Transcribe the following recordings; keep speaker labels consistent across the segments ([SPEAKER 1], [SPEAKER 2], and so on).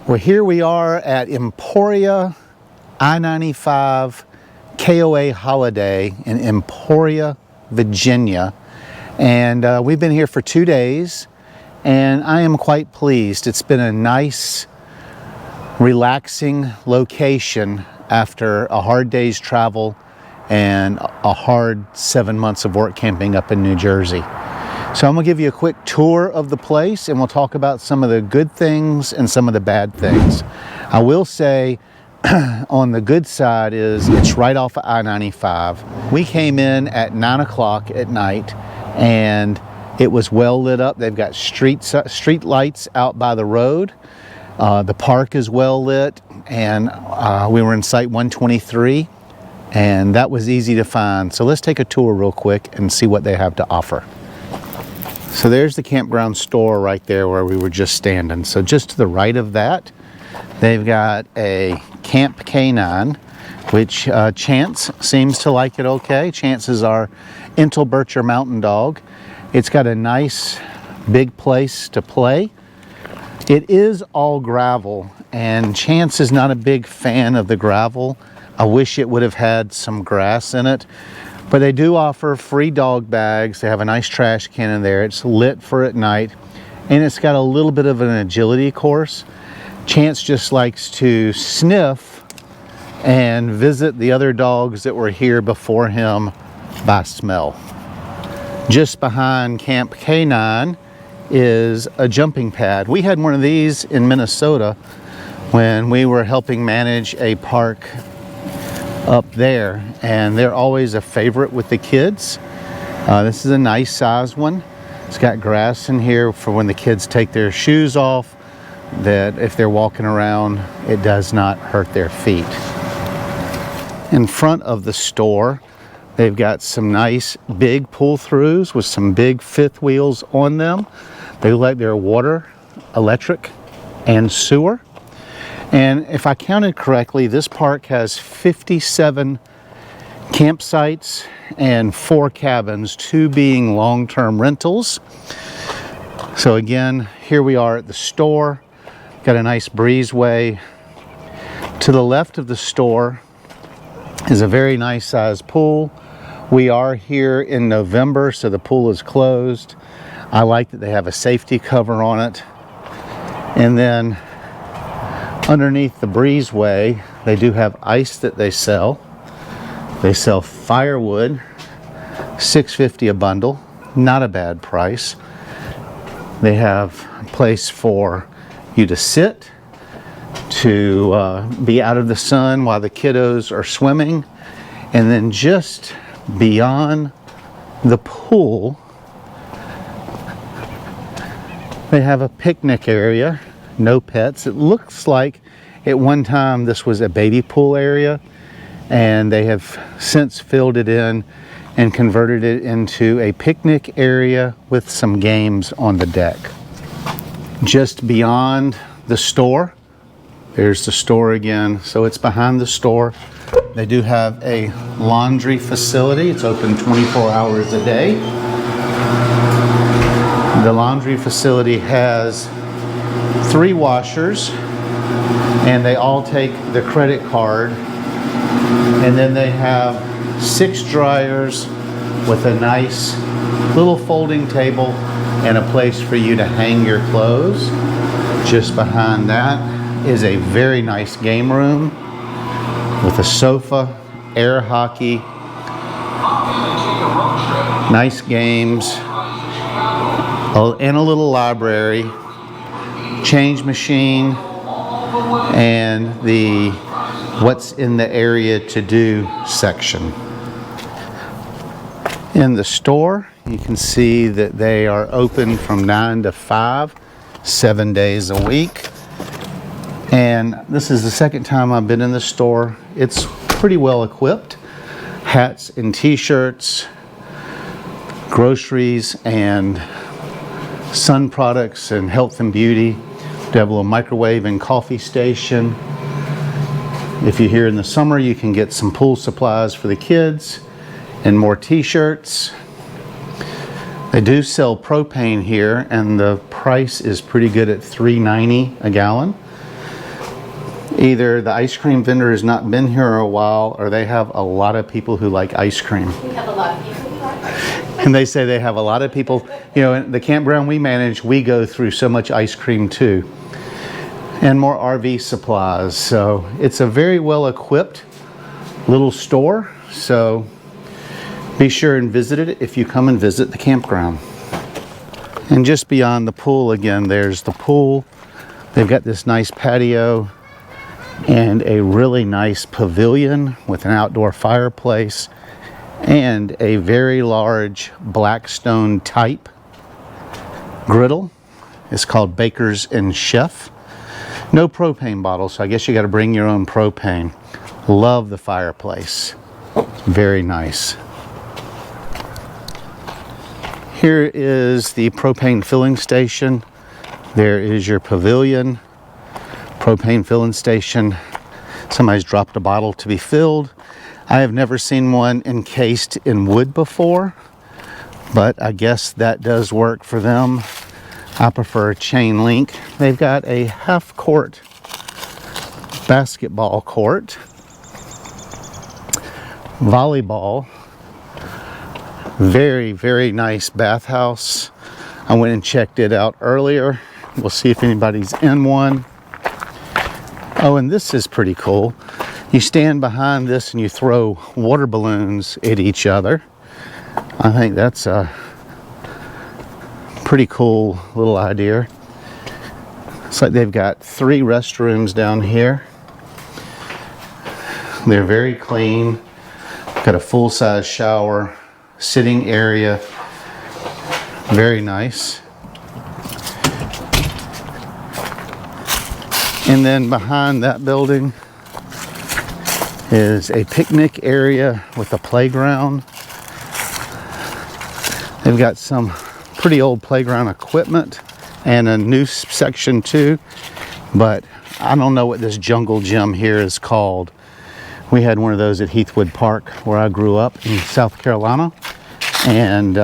[SPEAKER 1] Well, here we are at Emporia I-95 KOA holiday in Emporia, Virginia. And we've been here for 2 days, and I am quite pleased. It's been a nice, relaxing location after a hard day's travel and a hard 7 months of work camping up in New Jersey. So I'm gonna give you a quick tour of the place, and we'll talk about some of the good things and some of the bad things. I will say on the good side is it's right off of I-95. We came in at 9 o'clock at night and it was well lit up. They've got street lights out by the road. The park is well lit, and we were in site 123, and that was easy to find. So let's take a tour real quick and see what they have to offer. So there's the Campground store right there where we were just standing. So just to the right of that, they've got a Camp K9, which Chance seems to like it okay. Chance is our Entelbercher mountain dog. It's got a nice big place to play. It is all gravel, and Chance is not a big fan of the gravel. I wish it would have had some grass in it. But they do offer free dog bags. They have a nice trash can in there. It's lit for at night, and it's got a little bit of an agility course. Chance just likes to sniff and visit the other dogs that were here before him by smell. Just behind Camp K9 is a jumping pad. We had one of these in Minnesota when we were helping manage a park up there, and they're always a favorite with the kids. This is a nice size one. It's got grass in here for when the kids take their shoes off, that if they're walking around, it does not hurt their feet. In front of the store, they've got some nice big pull-throughs with some big fifth wheels on them. They look like they're water, electric, and sewer. And if I counted correctly, this park has 57 campsites and 4 cabins, 2 being long-term rentals. So again, here we are at the store. Got a nice breezeway. To the left of the store is a very nice sized pool. We are here in November, so the pool is closed. I like that they have a safety cover on it. And then underneath the breezeway, they do have ice that they sell. They sell firewood, $6.50 a bundle, not a bad price. They have a place for you to sit, to be out of the sun while the kiddos are swimming. And then just beyond the pool, they have a picnic area. No pets. It looks like at one time this was a baby pool area, and they have since filled it in and converted it into a picnic area with some games on the deck. Just beyond the store, there's the store again. So it's behind the store. They do have a laundry facility. It's open 24 hours a day. The laundry facility has 3 washers, and they all take the credit card. And then they have 6 dryers with a nice little folding table and a place for you to hang your clothes. Just behind that is a very nice game room with a sofa, air hockey, nice games, and a little library, change machine, and the what's in the area to do section. In the store, you can see that they are open from 9 to 5, 7 days a week. And this is the second time I've been in the store. It's pretty well equipped. Hats and t-shirts, groceries and sun products and health and beauty. They have a little microwave and coffee station. If you're here in the summer, you can get some pool supplies for the kids and more t-shirts. They do sell propane here, and the price is pretty good at $3.90 a gallon. Either the ice cream vendor has not been here a while, or they have a lot of people who like ice cream.
[SPEAKER 2] We have a lot of people who like ice cream.
[SPEAKER 1] And they say they have a lot of people, you know, in the campground we manage, we go through so much ice cream too. And more RV supplies. So it's a very well equipped little store. So be sure and visit it if you come and visit the campground. And just beyond the pool again, there's the pool. They've got this nice patio and a really nice pavilion with an outdoor fireplace and a very large black stone type griddle. It's called Baker's and Chef. No propane bottle, so I guess you got to bring your own propane. Love the fireplace. Very nice. Here is the propane filling station. There is your pavilion, propane filling station. Somebody's dropped a bottle to be filled. I have never seen one encased in wood before, but I guess that does work for them. I prefer chain link. They've got a half court basketball court, volleyball, very, very nice bathhouse. I went and checked it out earlier. We'll see if anybody's in one. Oh, and this is pretty cool. You stand behind this and you throw water balloons at each other. I think that's a pretty cool little idea. It's like they've got 3 restrooms down here. They're very clean. Got a full-size shower, sitting area. Very nice. And then behind that building is a picnic area with a playground. They've got some pretty old playground equipment and a new section too, but I don't know what this jungle gym here is called. We had one of those at Heathwood Park where I grew up in South Carolina, and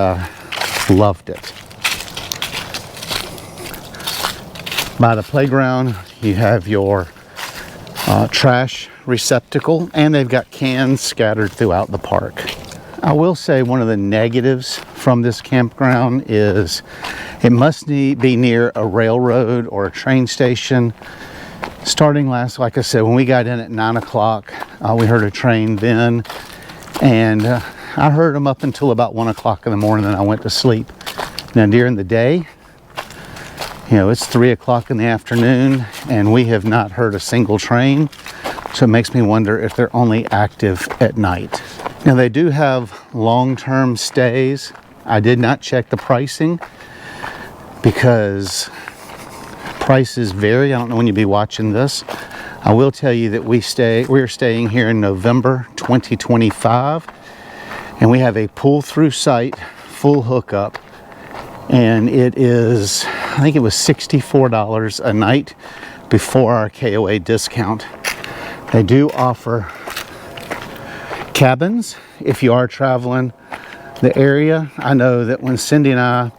[SPEAKER 1] loved it. By the playground you have your trash receptacle, and they've got cans scattered throughout the park. I will say one of the negatives from this campground is it must be near a railroad or a train station. Starting like I said, when we got in at 9 o'clock, we heard a train then, and I heard them up until about 1 o'clock in the morning, then I went to sleep. Now during the day, you know, it's 3 o'clock in the afternoon and we have not heard a single train. So it makes me wonder if they're only active at night. Now they do have long-term stays. I did not check the pricing because prices vary. I don't know when you'll be watching this. I will tell you that we're staying here in November 2025, and we have a pull-through site, full hookup, and it is, I think it was $64 a night before our KOA discount. They do offer cabins if you are traveling the area. I know that when Cindy and I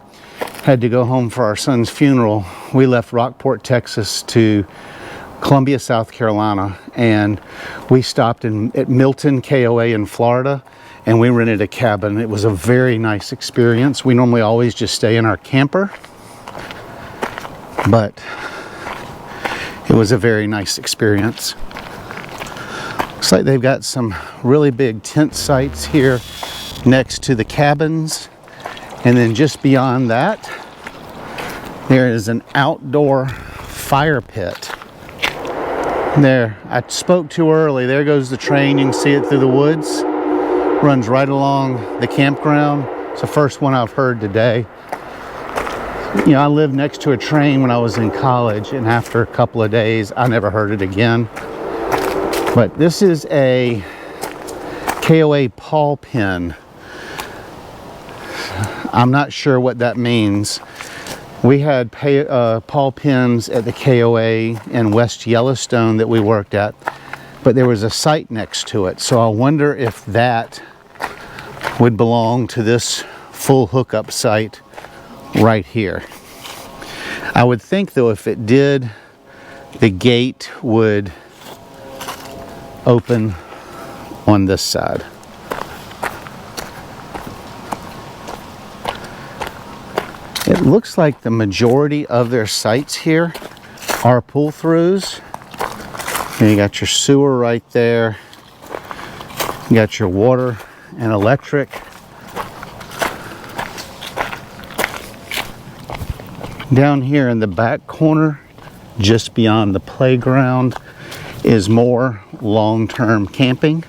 [SPEAKER 1] had to go home for our son's funeral, we left Rockport, Texas to Columbia, South Carolina, and we stopped at Milton, KOA in Florida, and we rented a cabin. It was a very nice experience. We normally always just stay in our camper, but it was a very nice experience. Looks like they've got some really big tent sites here next to the cabins, and then just beyond that there is an outdoor fire pit. There, I spoke too early. There goes the train. You can see it through the woods. Runs right along the campground. It's the first one I've heard today. You know, I lived next to a train when I was in college, and after a couple of days, I never heard it again. But this is a KOA paw pin. I'm not sure what that means. We had paw pins at the KOA in West Yellowstone that we worked at, but there was a site next to it. So I wonder if that would belong to this full hookup site right here. I would think though if it did, the gate would open on this side. It looks like the majority of their sites here are pull-throughs. And you got your sewer right there. You got your water and electric. Down here in the back corner, just beyond the playground, is more long-term camping.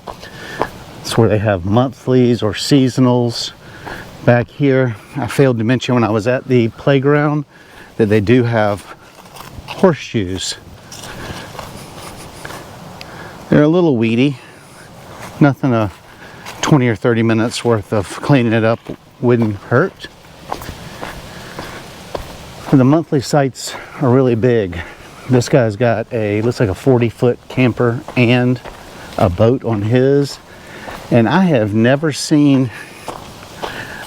[SPEAKER 1] It's where they have monthlies or seasonals. Back here, I failed to mention when I was at the playground that they do have horseshoes. They're a little weedy. Nothing 20 or 30 minutes worth of cleaning it up wouldn't hurt. The monthly sites are really big. This guy's got looks like a 40-foot camper and a boat on his. And I have never seen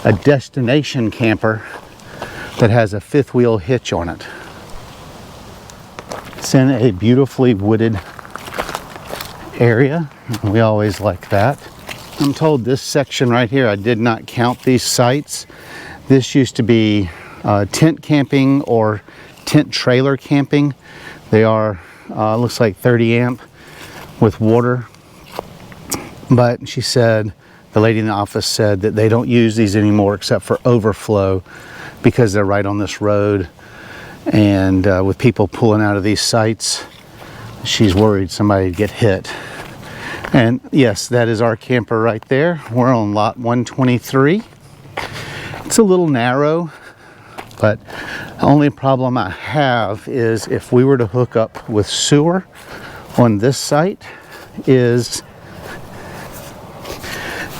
[SPEAKER 1] a destination camper that has a fifth wheel hitch on it. It's in a beautifully wooded area. We always like that. I'm told this section right here, I did not count these sites. This used to be tent camping or tent trailer camping. They are, looks like 30 amp with water. But she said, the lady in the office said that they don't use these anymore except for overflow because they're right on this road. And with people pulling out of these sites, she's worried somebody would get hit. And yes, that is our camper right there. We're on lot 123. It's a little narrow, but the only problem I have is if we were to hook up with sewer on this site is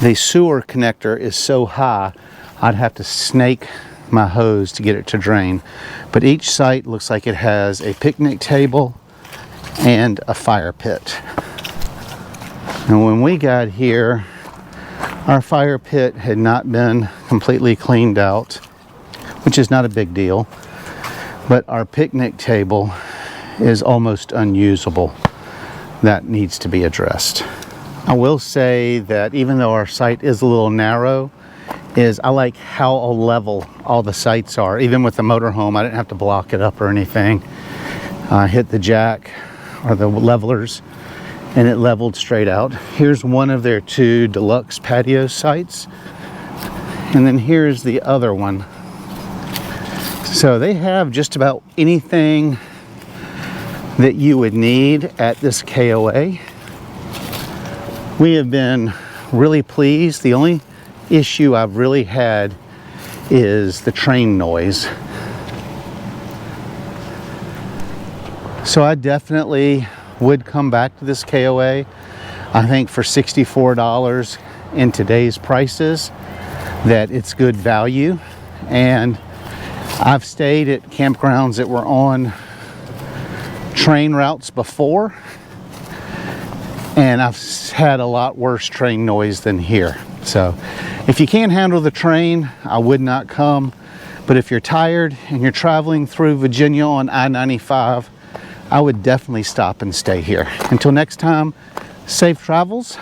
[SPEAKER 1] the sewer connector is so high, I'd have to snake my hose to get it to drain. But each site looks like it has a picnic table and a fire pit. And when we got here, our fire pit had not been completely cleaned out, which is not a big deal. But our picnic table is almost unusable. That needs to be addressed. I will say that even though our site is a little narrow, I like how level all the sites are. Even with the motorhome, I didn't have to block it up or anything. I hit the jack or the levelers and it leveled straight out. Here's one of their 2 deluxe patio sites. And then here's the other one. So they have just about anything that you would need at this KOA. We have been really pleased. The only issue I've really had is the train noise. So I definitely would come back to this KOA. I think for $64 in today's prices that it's good value. And I've stayed at campgrounds that were on train routes before, and I've had a lot worse train noise than here. So if you can't handle the train, I would not come. But if you're tired and you're traveling through Virginia on I-95, I would definitely stop and stay here. Until next time, safe travels.